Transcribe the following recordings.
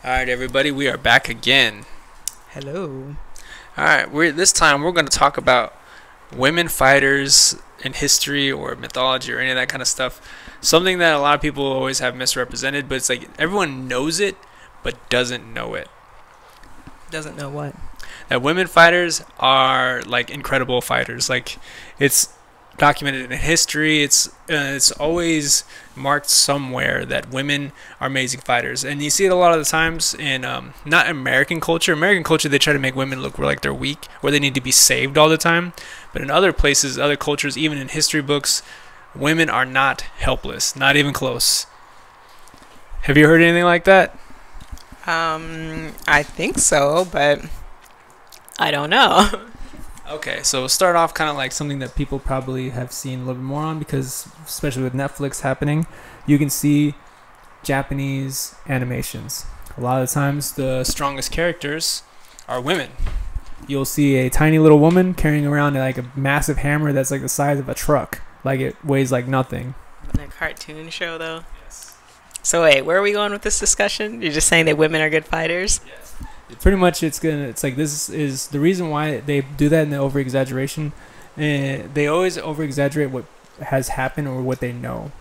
All right, everybody, we are back again. Hello. All right, this time we're going to talk about women fighters in history or mythology or any of that kind of stuff. Something that a lot of people always have misrepresented, but it's like everyone knows it but doesn't know it. Doesn't know what? That women fighters are like incredible fighters. Like it's documented in history. It's always marked somewhere that women are amazing fighters, and you see it a lot of the times in not American culture. American culture, they try to make women look like they're weak or they need to be saved all the time. But in other places, other cultures, even in history books, women are not helpless, not even close. Have you heard anything like that? I think so, but I don't know. Okay, so we'll start off kind of like something that people probably have seen a little bit more on, because especially with Netflix happening, you can see Japanese animations. A lot of the times the strongest characters are women. You'll see a tiny little woman carrying around like a massive hammer that's like the size of a truck. Like it weighs like nothing. In a cartoon show, though? Yes. So wait, where are we going with this discussion? You're just saying that women are good fighters? Yes. Pretty much it's like this is the reason why they do that in the over exaggeration, and they always over exaggerate what has happened or what they know.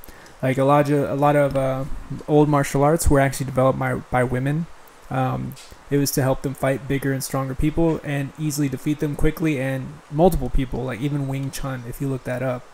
Like a lot of old martial arts were actually developed by women. It was to help them fight bigger and stronger people and easily defeat them quickly, and multiple people, like even Wing Chun, if you look that up.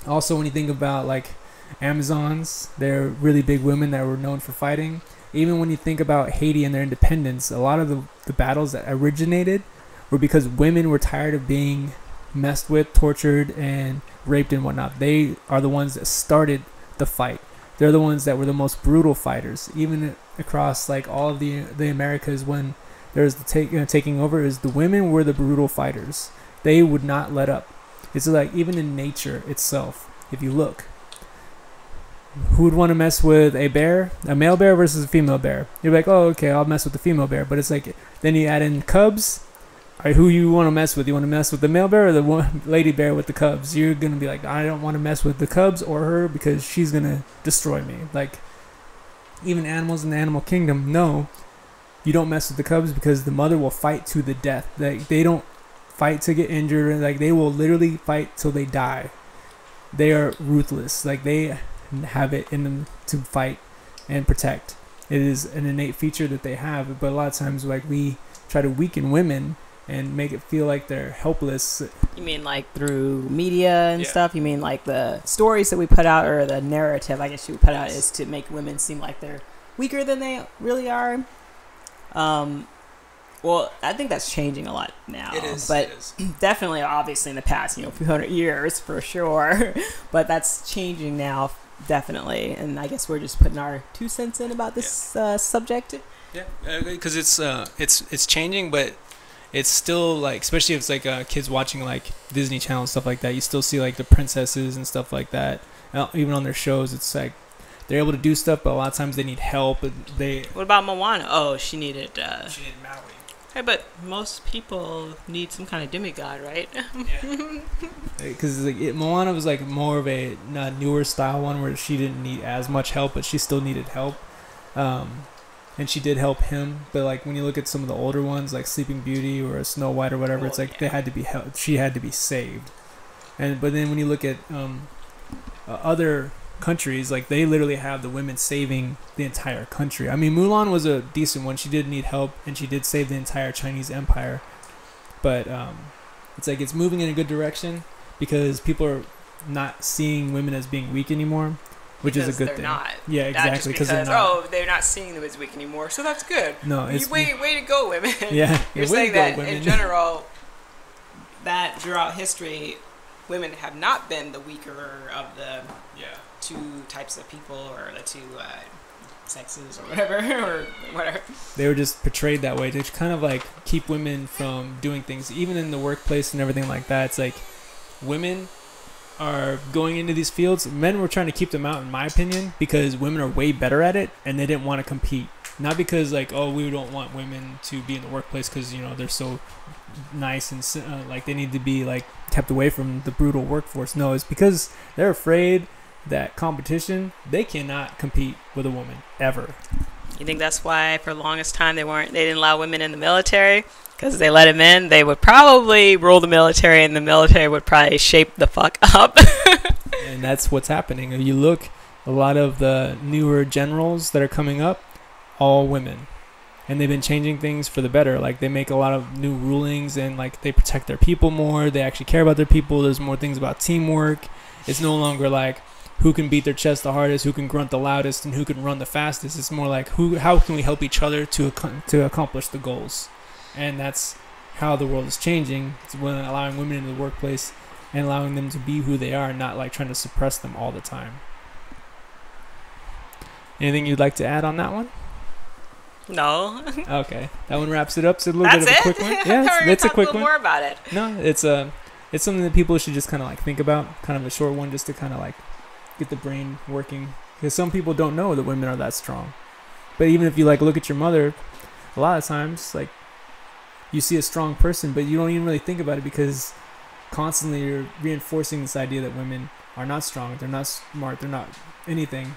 Also, when you think about like Amazons, they're really big women that were known for fighting. Even when you think about Haiti and their independence, a lot of the battles that originated were because women were tired of being messed with, tortured, and raped and whatnot. They are the ones that started the fight. They're the ones that were the most brutal fighters. Even across like all of the Americas, when there was the taking over, is the women were the brutal fighters. They would not let up. It's like even in nature itself, if you look. Who would want to mess with a bear, a male bear versus a female bear? You're like, oh, okay, I'll mess with the female bear. But it's like, then you add in cubs. All right, who you want to mess with? You want to mess with the male bear or the lady bear with the cubs? You're going to be like, I don't want to mess with the cubs or her because she's going to destroy me. Like, even animals in the animal kingdom know you don't mess with the cubs because the mother will fight to the death. Like, they don't fight to get injured. Like, they will literally fight till they die. They are ruthless. Like, they have it in them to fight and protect. It is an innate feature that they have, but a lot of times like we try to weaken women and make it feel like they're helpless. You mean like through media and stuff? You mean like the stories that we put out, or the narrative I guess you put out is to make women seem like they're weaker than they really are? Well, I think that's changing a lot now. It is, but definitely, obviously, in the past, a few hundred years for sure. But that's changing now, definitely. And I guess we're just putting our 2 cents in about this subject. Yeah, because it's changing, but it's still like, especially if it's like kids watching like Disney Channel and stuff like that. You still see like the princesses and stuff like that. Even on their shows, it's like they're able to do stuff, but a lot of times they need help. What about Moana? Oh, she needed Maui. Hey, but most people need some kind of demigod, right? Yeah. Because like, Moana was like more of a newer style one where she didn't need as much help, but she still needed help. And she did help him. But like when you look at some of the older ones, like Sleeping Beauty or Snow White or whatever, it's like they had to be helped. She had to be saved. But then when you look at other countries, like they literally have the women saving the entire country. I mean, Mulan was a decent one. She did need help and she did save the entire Chinese empire, but it's like it's moving in a good direction because people are not seeing women as being weak anymore, which is a good thing. Not. Yeah, exactly. Because they're not. They're not seeing them as weak anymore, so that's good. No, it's way to go, women. Yeah, you're saying that in general, that throughout history, women have not been the weaker of the 2 types of people, or the 2 sexes, or whatever, or whatever. They were just portrayed that way to kind of like keep women from doing things, even in the workplace and everything like that. It's like women are going into these fields. Men were trying to keep them out, in my opinion, because women are way better at it, and they didn't want to compete. Not because like, oh, we don't want women to be in the workplace because they're so nice and like they need to be like kept away from the brutal workforce. No, it's because they're afraid that competition, they cannot compete with a woman ever. You think that's why for the longest time they didn't allow women in the military? Because they let them in, they would probably rule the military, and the military would probably shape the fuck up. And that's what's happening. If you look, a lot of the newer generals that are coming up, all women. And they've been changing things for the better. Like, they make a lot of new rulings, and like they protect their people more. They actually care about their people. There's more things about teamwork. It's no longer like who can beat their chest the hardest, who can grunt the loudest, and who can run the fastest. It's more like how can we help each other to accomplish the goals. And that's how the world is changing. It's when allowing women into the workplace and allowing them to be who they are, not like trying to suppress them all the time. Anything you'd like to add on that one? No. Okay, that one wraps it up. It's a little bit of a quick one. Yeah, it's a quick one. More about it. No, it's something that people should just kind of like think about. Kind of a short one, just to kind of like get the brain working. Because some people don't know that women are that strong. But even if you like look at your mother, a lot of times like you see a strong person, but you don't even really think about it because constantly you're reinforcing this idea that women are not strong, they're not smart, they're not anything.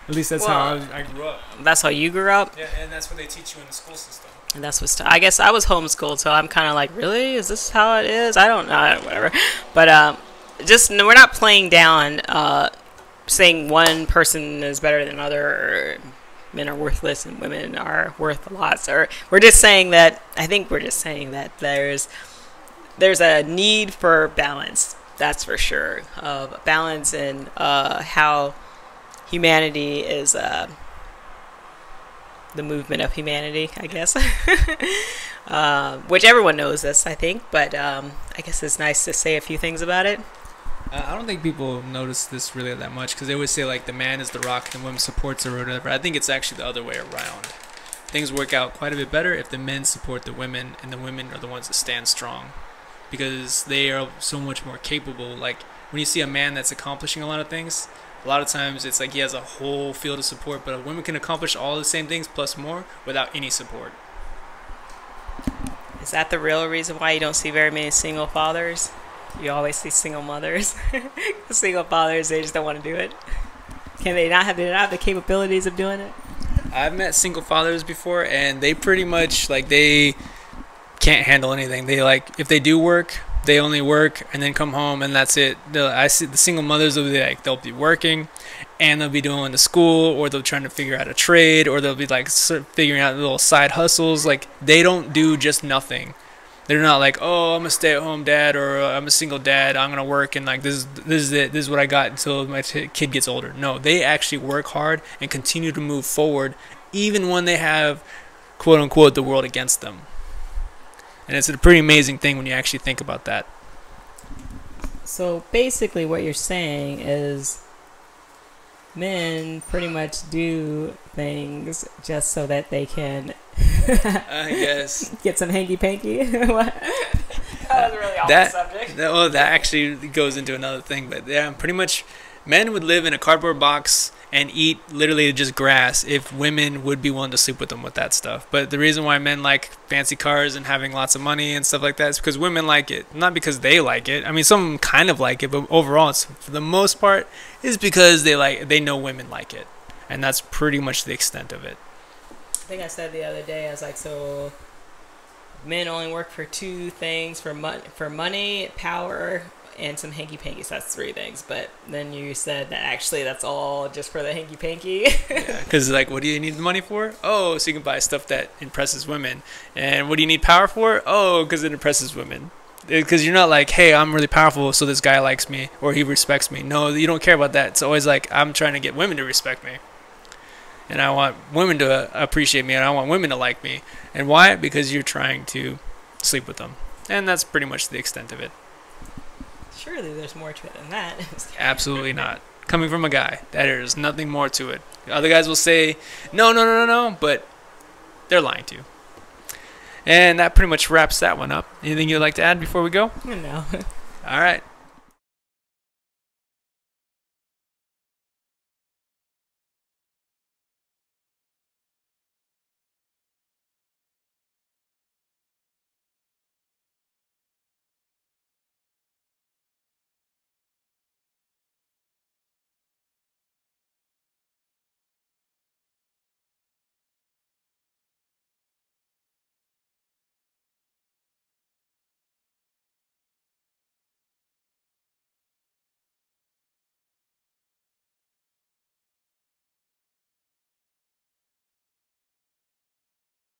At least that's how I grew up. That's how you grew up? Yeah, and that's what they teach you in the school system. And that's what's I guess I was homeschooled, so I'm kind of like, really? Is this how it is? I don't know, whatever. But just we're not playing down saying one person is better than another, or men are worthless and women are worth a lot. So we're just saying that, I think we're just saying that there's a need for balance, that's for sure. Balance in how humanity is the movement of humanity, I guess. Which everyone knows this, I think, but I guess it's nice to say a few things about it. I don't think people notice this really that much because they always say like the man is the rock and the woman supports her or whatever. I think it's actually the other way around. Things work out quite a bit better if the men support the women and the women are the ones that stand strong, because they are so much more capable. Like when you see a man that's accomplishing a lot of things, a lot of times it's like he has a whole field of support, but a woman can accomplish all the same things plus more without any support. Is that the real reason why you don't see very many single fathers? You always see single mothers. Single fathers, they just don't want to do it. Can they not have the capabilities of doing it? I've met single fathers before, and they pretty much like they can't handle anything. They like if they do work, they only work and then come home and that's it. I see the single mothers will be like they'll be working, and they'll be doing the school, or they'll trying to figure out a trade, or they'll be like figuring out little side hustles. Like they don't do just nothing. They're not like, oh, I'm a stay-at-home dad, or I'm a single dad, I'm gonna work and like this is it, this is what I got until my kid gets older. No, they actually work hard and continue to move forward even when they have quote unquote the world against them. And it's a pretty amazing thing when you actually think about that. So basically what you're saying is men pretty much do things just so that they can yes. get some hanky-panky. What? That was really off the subject. That actually goes into another thing. But yeah, pretty much men would live in a cardboard box and eat literally just grass if women would be willing to sleep with them with that stuff. But the reason why men like fancy cars and having lots of money and stuff like that is because women like it. Not because they like it. I mean, some of them kind of like it, but overall, it's, for the most part, is because they know women like it. And that's pretty much the extent of it. I think I said the other day, I was like, so men only work for two things, for money, power, and some hanky-panky. So that's three things. But then you said that actually that's all just for the hanky-panky. Yeah, because like, what do you need the money for? Oh, so you can buy stuff that impresses women. And what do you need power for? Oh, because it impresses women. Because you're not like, hey, I'm really powerful, so this guy likes me or he respects me. No, you don't care about that. It's always like, I'm trying to get women to respect me. And I want women to appreciate me, and I want women to like me. And why? Because you're trying to sleep with them. And that's pretty much the extent of it. Surely there's more to it than that. Absolutely not. Coming from a guy, there's nothing more to it. Other guys will say, no, but they're lying to you. And that pretty much wraps that one up. Anything you'd like to add before we go? No. All right.